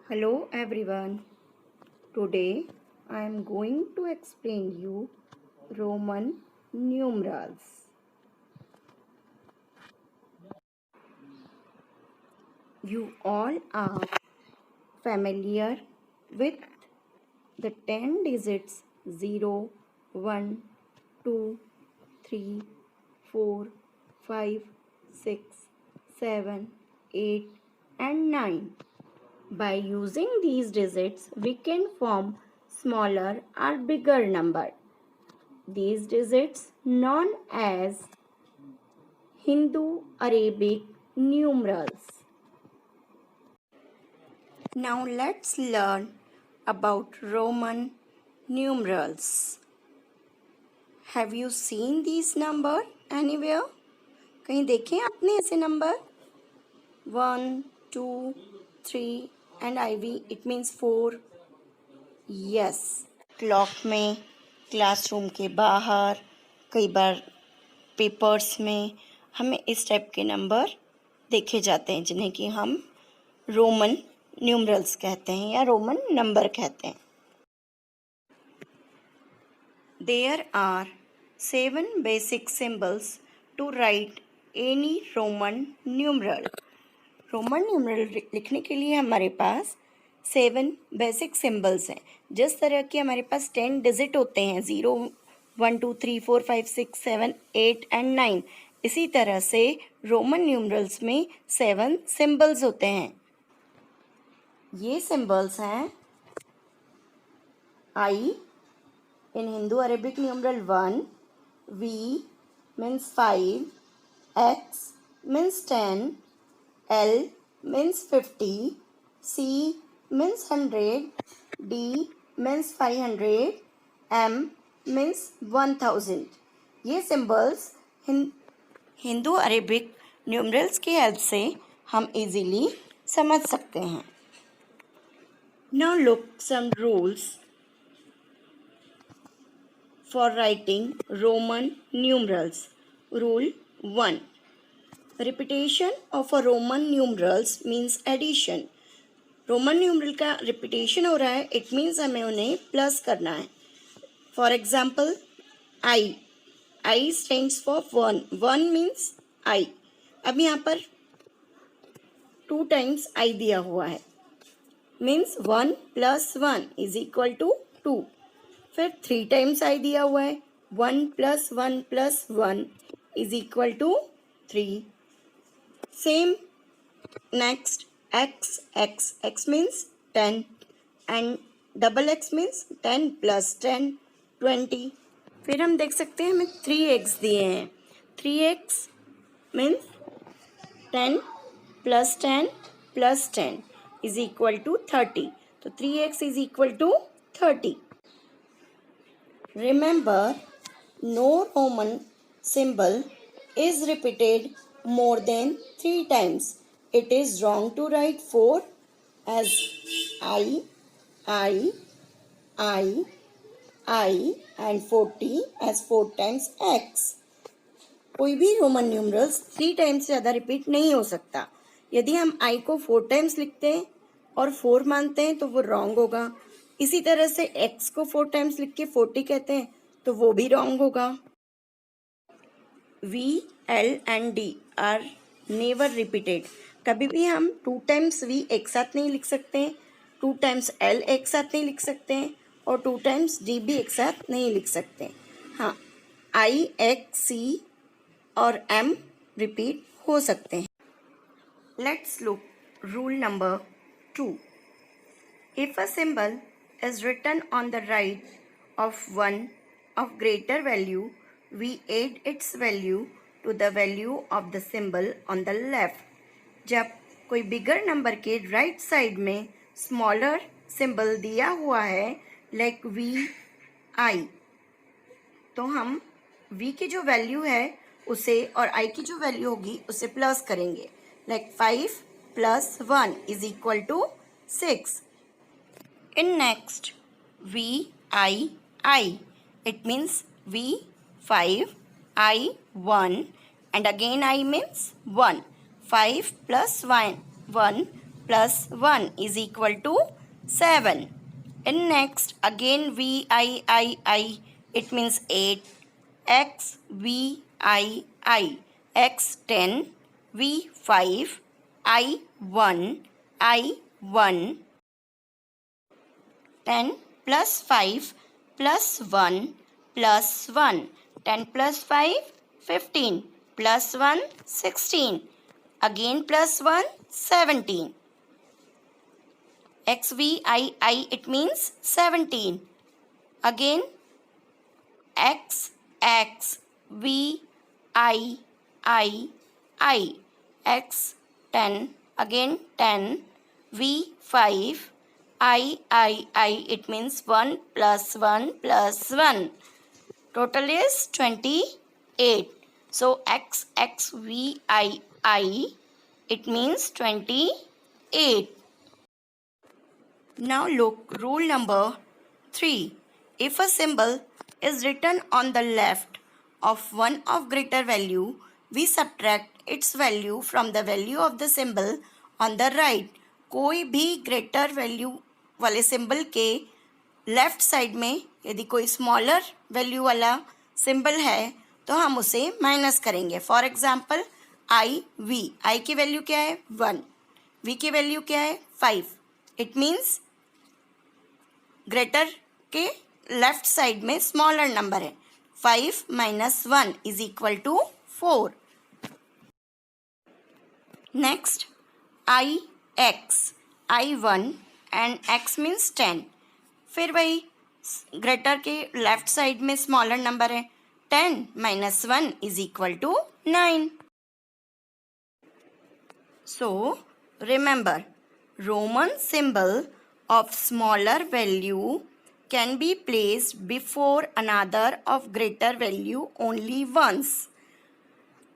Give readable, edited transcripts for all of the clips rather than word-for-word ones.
Hello everyone. Today I am going to explain you Roman numerals. You all are familiar with the 10 digits 0, 1, 2, 3, 4, 5, 6, 7, 8 and 9. By using these digits, we can form smaller or bigger number. These digits known as Hindu-Arabic numerals. Now let's learn about Roman numerals. Have you seen these number anywhere? कहीं देखे आपने ऐसे number? 1, 2, 3 and IV it means 4. Yes, clock में, classroom के बाहर, कई बार papers में हमें इस टाइप के नंबर देखे जाते हैं जिन्हें कि हम रोमन न्यूमरल्स कहते हैं या रोमन नंबर कहते हैं. There are 7 basic symbols to write any Roman numeral. Roman numeral लिखने के लिए हमारे पास 7 बेसिक सिंबल्स हैं. जिस तरह के हमारे पास 10 डिजिट होते हैं 0, 1, 2, 3, 4, 5, 6, 7, 8 एंड 9, इसी तरह से रोमन न्यूमरल्स में 7 सिंबल्स होते हैं. ये सिंबल्स हैं I in Hindu Arabic numeral 1, V means 5, X means 10, L means 50, C means 100, D means 500, M means 1000. ये सिंबल्स हिंदू अरेबिक न्यूमरल्स की हेल्प से हम इजीली समझ सकते हैं. Now look some rules for writing Roman numerals. Rule 1. Repetition of a Roman numerals means addition. Roman numeral का repetition हो रहा है, इट मीन्स हमें उन्हें प्लस करना है. For example I stands for 1. 1 means I. अब यहाँ पर 2 टाइम्स आई दिया हुआ है, मीन्स 1 + 1 = 2. फिर 3 टाइम्स आई दिया हुआ है, 1 + 1 + 1 = 3. Same next x means 10 and double x means 10 + 10 20. फिर हम देख सकते हैं हमें 3x दिए हैं. 3x means 10 + 10 + 10 = 30. तो 3x = 30. Remember, no Roman symbol is repeated more than 3 times. It is wrong to write 4 as I and 40 as 4 times x. कोई भी रोमन न्यूमरल्स 3 टाइम्स से ज़्यादा रिपीट नहीं हो सकता. यदि हम I को 4 टाइम्स लिखते हैं और 4 मानते हैं तो वो रॉन्ग होगा. इसी तरह से x को 4 टाइम्स लिख के 40 कहते हैं तो वो भी रॉन्ग होगा. V, L and D are never repeated. कभी भी हम 2 टाइम्स V एक साथ नहीं लिख सकते हैं, 2 टाइम्स L एक साथ नहीं लिख सकते हैं और 2 टाइम्स D भी एक साथ नहीं लिख सकते. हाँ, I, X, C और M रिपीट हो सकते हैं. Let's look rule number 2. If a symbol is written on the right of one of greater value, we add its value to the value of the symbol on the left. जब कोई bigger number के right side में smaller symbol दिया हुआ है like VI, तो हम V की जो वैल्यू है उसे और I की जो वैल्यू होगी उसे प्लस करेंगे. Like 5 + 1 = 6. In next VII, it means V5, I1 and again I means 1. 5 + 1 plus 1 is equal to 7. And next, again I, it means 8. X, V, I, X 10, V 5, I 1, I 1. 10 plus 5 plus 1 plus 1. 10 plus 5, 15. Plus 1, 16. Again plus 1, 17. XVI, it means 17. Again X, X, V, I, X 10. Again 10. V 5. I, it means 1 plus 1 plus 1. Total is 28. So X, X, V, I, it means 28. Now look, rule number 3. If a symbol is written on the left of one of greater value, we subtract its value from the value of the symbol on the right. कोई भी greater value वाले symbol के left side में यदि कोई smaller value वाला symbol है तो हम उसे माइनस करेंगे. फॉर एग्जाम्पल आई की वैल्यू क्या है 1, वी की वैल्यू क्या है 5. इट मीन्स ग्रेटर के लेफ्ट साइड में स्मॉलर नंबर है. 5 minus 1 is equal to 4. Next I1 and x means 10. फिर वही ग्रेटर के लेफ्ट साइड में स्मॉलर नंबर है. 10 minus 1 is equal to 9. So remember, Roman symbol of smaller value can be placed before another of greater value only once.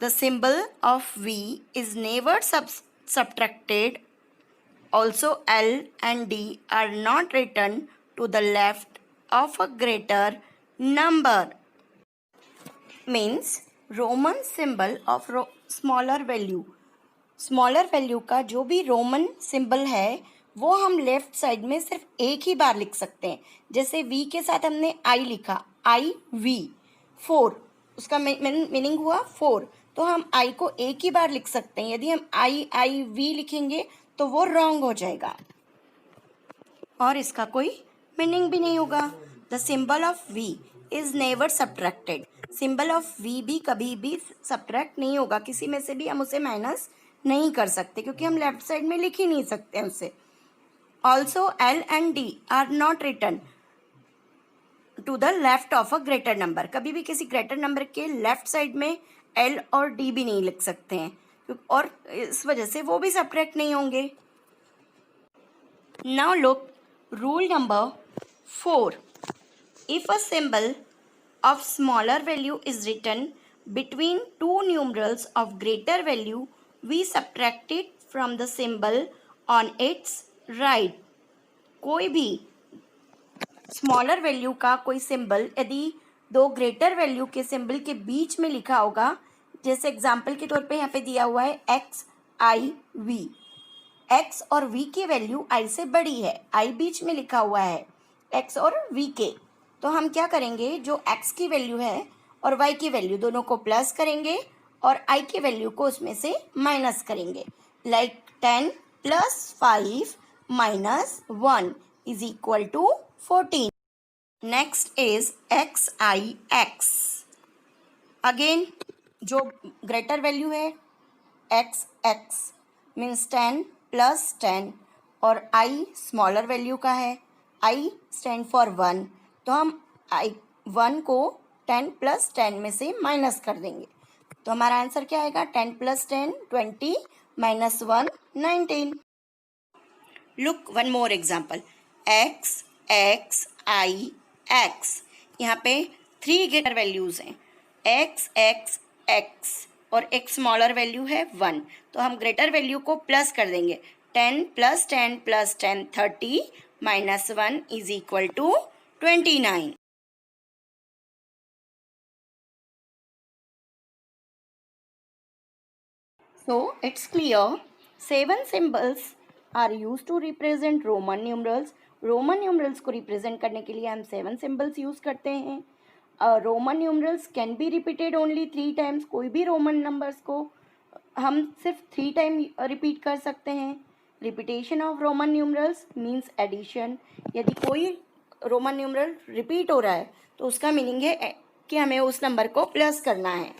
The symbol of V is never subtracted. Also, L and D are not written to the left of a greater number. Means Roman symbol of smaller value. Smaller value का जो भी Roman symbol है वो हम left side में सिर्फ एक ही बार लिख सकते हैं. जैसे वी के साथ हमने आई लिखा, आई वी 4, उसका मीनिंग हुआ 4. तो हम आई को एक ही बार लिख सकते हैं. यदि हम आई वी लिखेंगे तो वो रॉन्ग हो जाएगा और इसका कोई मीनिंग भी नहीं होगा. The symbol of V is never subtracted. Symbol of V भी कभी भी सब्ट्रैक्ट नहीं होगा. किसी में से भी हम उसे माइनस नहीं कर सकते क्योंकि हम लेफ्ट साइड में लिख ही नहीं सकते उसे. Also L and D are not written to the left of a greater number. कभी भी किसी ग्रेटर नंबर के लेफ्ट साइड में एल और डी भी नहीं लिख सकते हैं और इस वजह से वो भी सब्ट्रैक्ट नहीं होंगे. Now look, rule number 4. If a symbol of smaller value is written between two numerals of greater value, we subtract it from the symbol on its right. कोई भी स्मॉलर वैल्यू का कोई सिंबल यदि दो greater value के symbol के बीच में लिखा होगा, जैसे एग्जाम्पल के तौर पे यहाँ पे दिया हुआ है एक्स आई वी. एक्स और वी की वैल्यू आई से बड़ी है, आई बीच में लिखा हुआ है एक्स और वी के. तो हम क्या करेंगे, जो x की वैल्यू है और y की वैल्यू दोनों को प्लस करेंगे और i की वैल्यू को उसमें से माइनस करेंगे. Like 10 plus 5 minus 1 is equal to 14. Next is xix. Again जो ग्रेटर वैल्यू है xx मीन्स 10 plus 10 और i स्मॉलर वैल्यू का है. i stand for 1. तो हम I1 को 10 plus 10 में से माइनस कर देंगे. तो हमारा आंसर क्या आएगा, 10 plus 10 20 minus 1 19. Look one more example, x x I x. यहाँ पे 3 ग्रेटर वैल्यूज़ हैं, x x x और एक स्मॉलर वैल्यू है 1. तो हम ग्रेटर वैल्यू को प्लस कर देंगे. 10 plus 10 plus 10 30 minus 1 is equal to 29. So it's clear 7 symbols are use to represent Roman numerals. Roman numerals को रिप्रेजेंट करने के लिए हम 7 सिंबल्स यूज करते हैं। Roman numerals can be repeated only 3 times. कोई भी रोमन नंबर्स को हम सिर्फ 3 टाइम रिपीट कर सकते हैं। Repetition of Roman numerals means addition. यदि कोई रोमन न्यूमरल रिपीट हो रहा है तो उसका मीनिंग है कि हमें उस नंबर को प्लस करना है।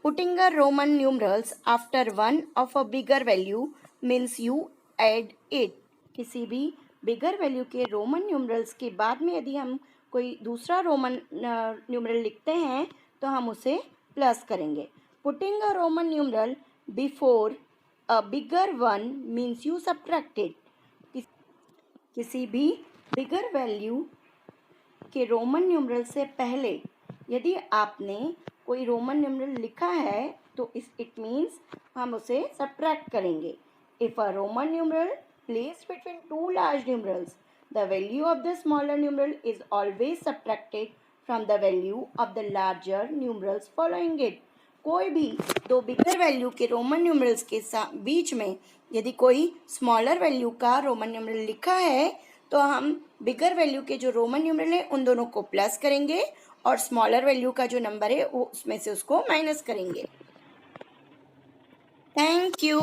Putting a Roman numerals after one of a bigger value means you add it। किसी भी बिगर वैल्यू के रोमन न्यूमरल्स के बाद में यदि हम कोई दूसरा रोमन न्यूमरल लिखते हैं तो हम उसे प्लस करेंगे। Putting a Roman numeral before a bigger one means you subtract it। किसी भी बिगर वैल्यू के रोमन न्यूमरल से पहले यदि आपने कोई रोमन न्यूमरल लिखा है तो इट मीन्स हम उसे सब्ट्रैक्ट करेंगे। If a Roman numeral placed between two large numerals, the value of the smaller numeral is always subtracted from the value of the larger numerals following it. कोई भी दो बिगर value के Roman numerals के बीच में यदि कोई smaller value का Roman numeral लिखा है तो हम बिगर वैल्यू के जो रोमन न्यूमरल है उन दोनों को प्लस करेंगे और स्मॉलर वैल्यू का जो नंबर है वो उसमें से उसको माइनस करेंगे। Thank you.